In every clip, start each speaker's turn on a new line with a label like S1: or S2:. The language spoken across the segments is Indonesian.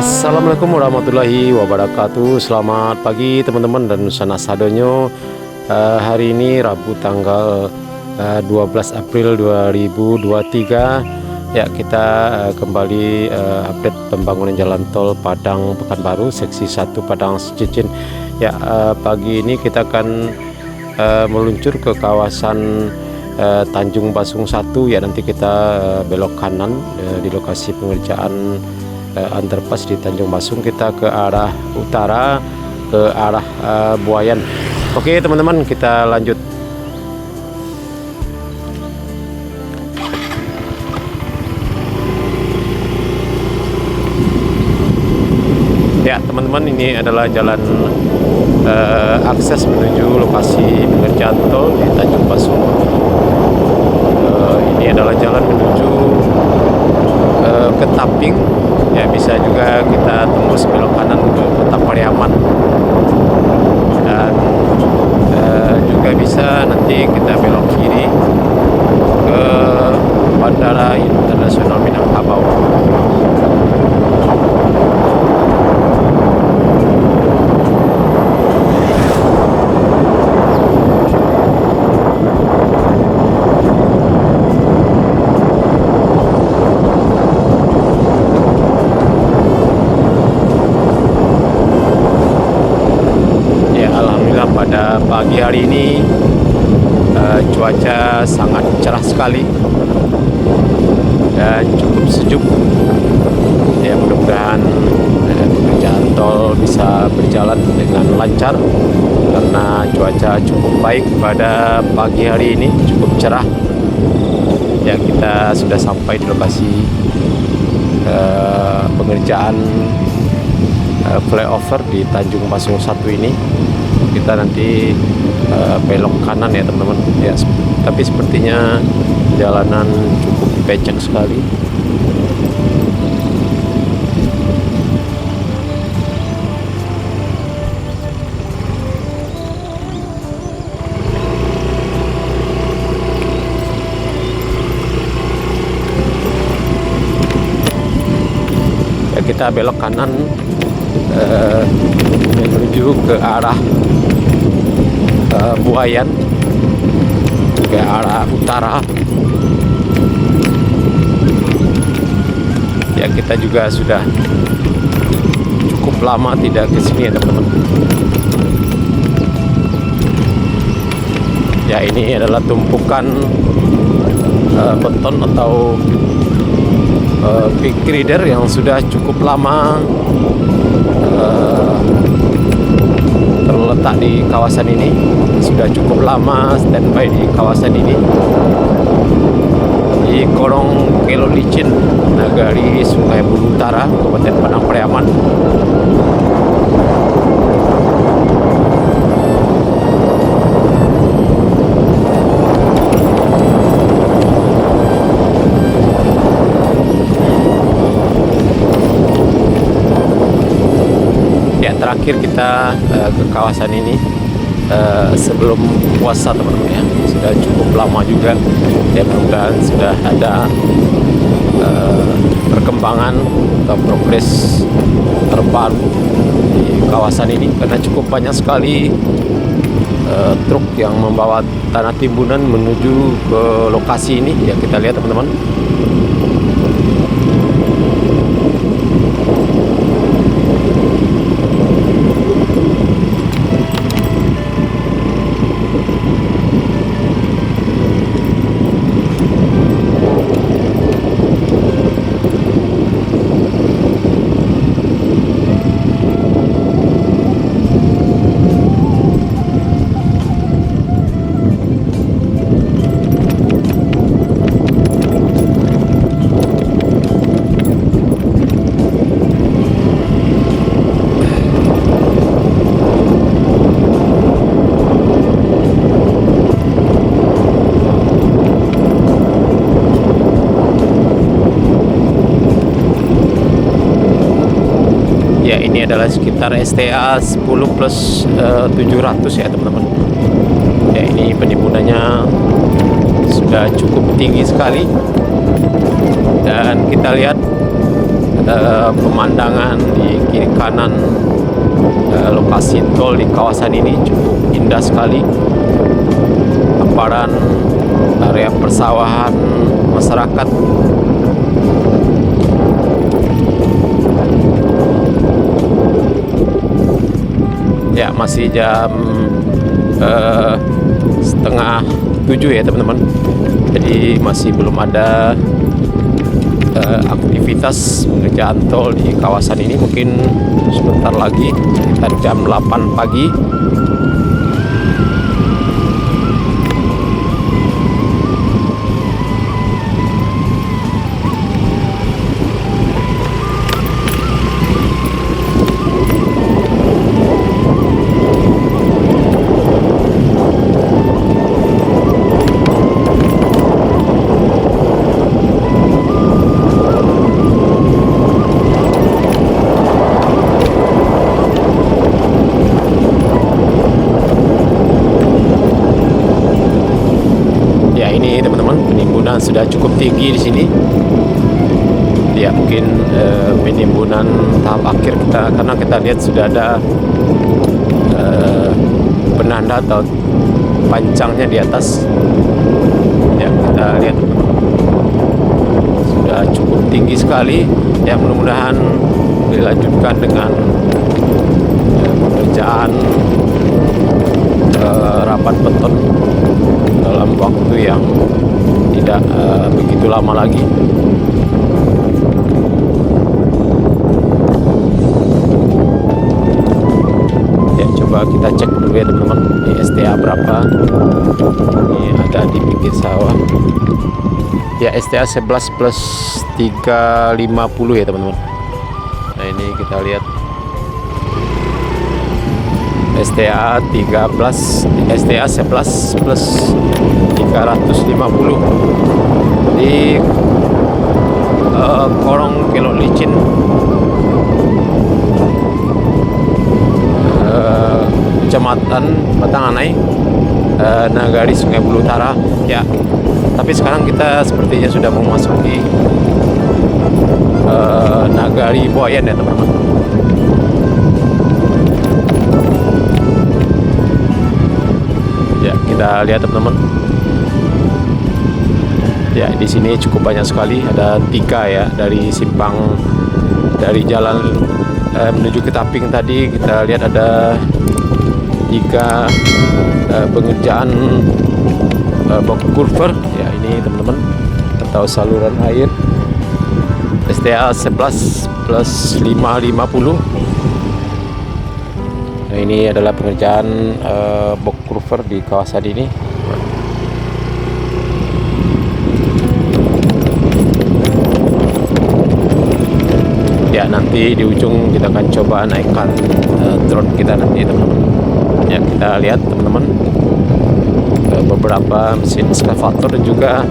S1: Assalamualaikum warahmatullahi wabarakatuh. Selamat pagi teman-teman dan sana sadonyo. Hari ini Rabu tanggal 12 April 2023. Ya, kita kembali update pembangunan jalan tol Padang Pekanbaru seksi 1 Padang Cicin. Ya, pagi ini kita akan meluncur ke kawasan Tanjung Basung 1. Ya, nanti kita belok kanan di lokasi pengerjaan underpass di Tanjung Basung. Kita ke arah utara, ke arah Buayan. Oke teman-teman, kita lanjut. Ya teman-teman, ini adalah jalan akses menuju lokasi pengerjaan tol di Tanjung Basung. Ini adalah jalan menuju ke Taping. Ya, bisa juga kita tembus belok kanan ke Kota Pariaman, dan juga bisa nanti kita belok kiri ke Bandara Internasional Minangkabau. Pada pagi hari ini cuaca sangat cerah sekali dan cukup sejuk. Ya, mudah-mudahan pekerjaan tol bisa berjalan dengan lancar karena cuaca cukup baik pada pagi hari ini, cukup cerah. Ya, kita sudah sampai di lokasi pengerjaan flyover di Tanjung Basung 1 ini. Kita nanti belok kanan ya teman-teman. Ya, tapi sepertinya jalanan cukup becek sekali. Ya, kita belok kanan menuju ke arah Buayan, ke arah utara. Ya, kita juga sudah cukup lama tidak ke sini ya teman-teman. Ya, ini adalah tumpukan beton atau big grader yang sudah cukup lama terletak di kawasan ini, sudah cukup lama standby di kawasan ini di Gorong Kelo Licin, Nagari Sungai Bulu Utara, Kabupaten Padang Pariaman. Terakhir kita ke kawasan ini sebelum puasa teman-teman ya, sudah cukup lama juga. Ya, mudah-mudahan sudah ada perkembangan atau progres terbaru di kawasan ini, karena cukup banyak sekali truk yang membawa tanah timbunan menuju ke lokasi ini. Ya, kita lihat teman-teman. Ya, ini adalah sekitar STA 10 plus 700 ya teman-teman. Ya, ini penimpunannya sudah cukup tinggi sekali, dan kita lihat pemandangan di kiri kanan lokasi tol di kawasan ini cukup indah sekali. Hamparan area persawahan masyarakat. Ya, masih jam setengah 7 ya teman-teman. Jadi masih belum ada aktivitas pengerjaan tol di kawasan ini. Mungkin sebentar lagi sekitar jam 8 pagi. Penimbunan sudah cukup tinggi di sini. Ya, mungkin penimbunan tahap akhir karena kita lihat sudah ada penanda atau pancangnya di atas. Ya, kita lihat sudah cukup tinggi sekali. Ya, mudah-mudahan dilanjutkan dengan pekerjaan rapat beton dalam waktu yang tidak begitu lama lagi. Ya, coba kita cek dulu ya teman-teman, di STA berapa. Ini ada di pinggir sawah. Ya, STA 11 plus 350 ya teman-teman. Nah, ini kita lihat STA 13, STA 11 plus 350 di Korong Kelok Licin, Kecamatan Batanganai, Nagari Sungai Bulu Utara. Ya, tapi sekarang kita sepertinya sudah memasuki Nagari Buayan ya teman-teman. Ya, kita lihat teman-teman. Ya, di sini cukup banyak sekali, ada 3 ya dari simpang dari jalan menuju ke Taping tadi. Kita lihat ada 3 pengerjaan box culvert. Ya, ini teman-teman atau saluran air STA 11 plus 550. Nah, ini adalah pengerjaan box culvert di kawasan ini. Ya, nanti di ujung kita akan coba naikkan drone kita nanti teman-teman. Ya, kita lihat teman-teman beberapa mesin ekskavator dan juga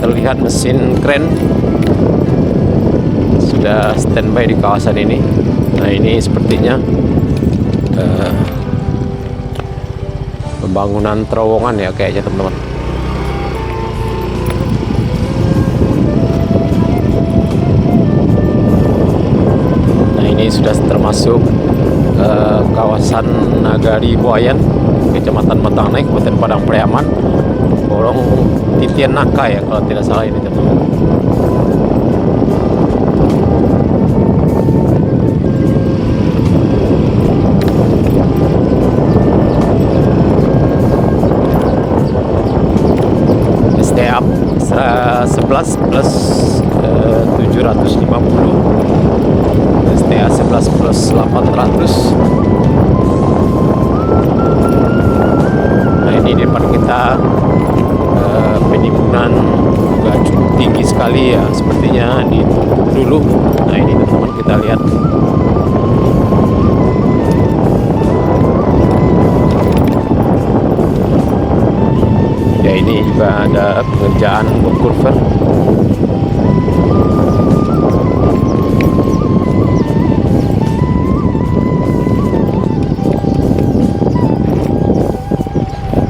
S1: terlihat mesin kren sudah standby di kawasan ini. Nah, ini sepertinya pembangunan terowongan ya kayaknya teman-teman. Nah, ini sudah termasuk kawasan Nagari Buayan, Kecamatan Batanganai, Kabupaten Padang Pariaman, Korong Titian Naka ya kalau tidak salah ini teman-teman. STA 11 plus 750, STA 11 plus 800. Nah, ini di depan kita penimbunan juga cukup tinggi sekali ya, sepertinya di dulu. Nah, ini teman-teman kita lihat. Ya, ini juga ada pengerjaan box culvert.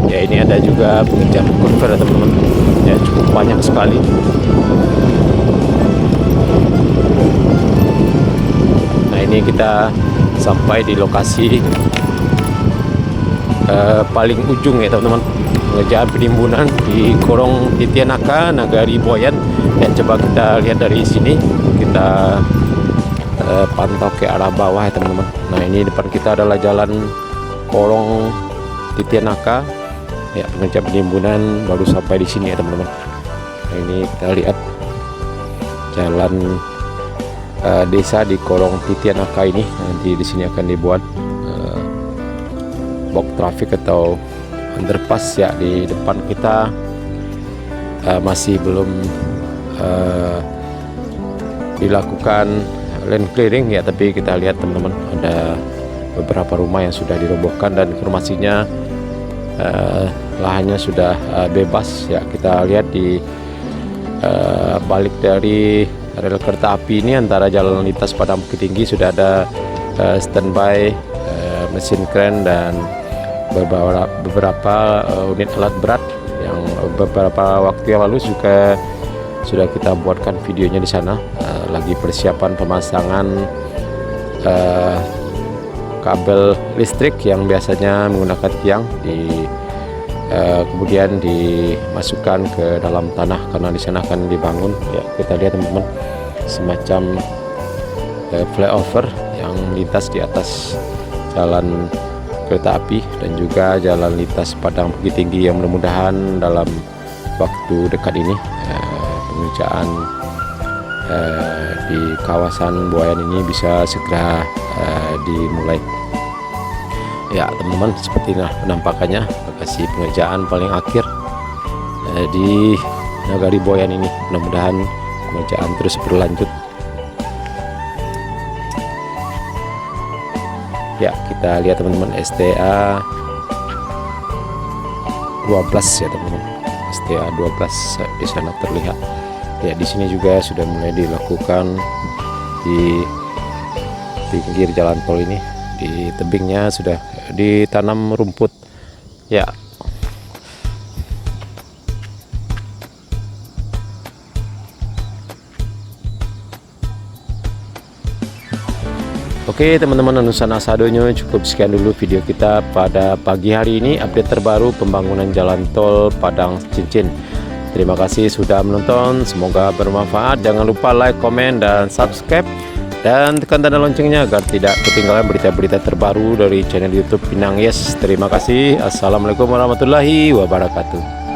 S1: Ya, ini ada juga pengerjaan box culvert teman-teman. Ya, cukup banyak sekali. kita sampai di lokasi paling ujung ya teman-teman, pengerjaan penimbunan di Korong Titianaka Nagari Boyan. Ya, coba kita lihat dari sini, kita pantau ke arah bawah ya teman-teman. Nah, ini depan kita adalah jalan Korong Titianaka. Ya, pengerjaan penimbunan baru sampai di sini ya teman-teman. Nah, ini kita lihat jalan desa di Korong Titianaka ini. Nanti di sini akan dibuat box traffic atau underpass ya. Di depan kita masih belum dilakukan land clearing ya, tapi kita lihat teman-teman ada beberapa rumah yang sudah dirobohkan dan informasinya lahannya sudah bebas ya. Kita lihat di balik dari rel kereta api ini antara jalan lintas Padang Bukit Tinggi sudah ada standby mesin kren dan beberapa unit alat berat yang beberapa waktu yang lalu juga sudah kita buatkan videonya di sana. Lagi persiapan pemasangan kabel listrik yang biasanya menggunakan tiang kemudian dimasukkan ke dalam tanah karena di sana akan dibangun ya. Kita lihat teman-teman semacam flyover yang melintas di atas jalan kereta api dan juga jalan lintas Padang Bukit Tinggi yang mudah-mudahan dalam waktu dekat ini pengerjaan di kawasan Boyan ini bisa segera dimulai ya teman-teman. Seperti inilah penampakannya lokasi pengerjaan paling akhir di Nagari Boyan ini. Mudah-mudahan pengerjaan terus berlanjut ya. Kita lihat teman-teman STA 12 ya teman-teman, STA 12 di sana terlihat ya. Di sini juga sudah mulai dilakukan di pinggir jalan tol ini, di tebingnya sudah ditanam rumput ya. Oke teman-teman, Nusana Sadonyo, cukup sekian dulu video kita pada pagi hari ini, update terbaru pembangunan jalan tol Padang Cincin. Terima kasih sudah menonton, semoga bermanfaat. Jangan lupa like, komen, dan subscribe, dan tekan tanda loncengnya agar tidak ketinggalan berita-berita terbaru dari channel YouTube Pinang Yes. Terima kasih. Assalamualaikum warahmatullahi wabarakatuh.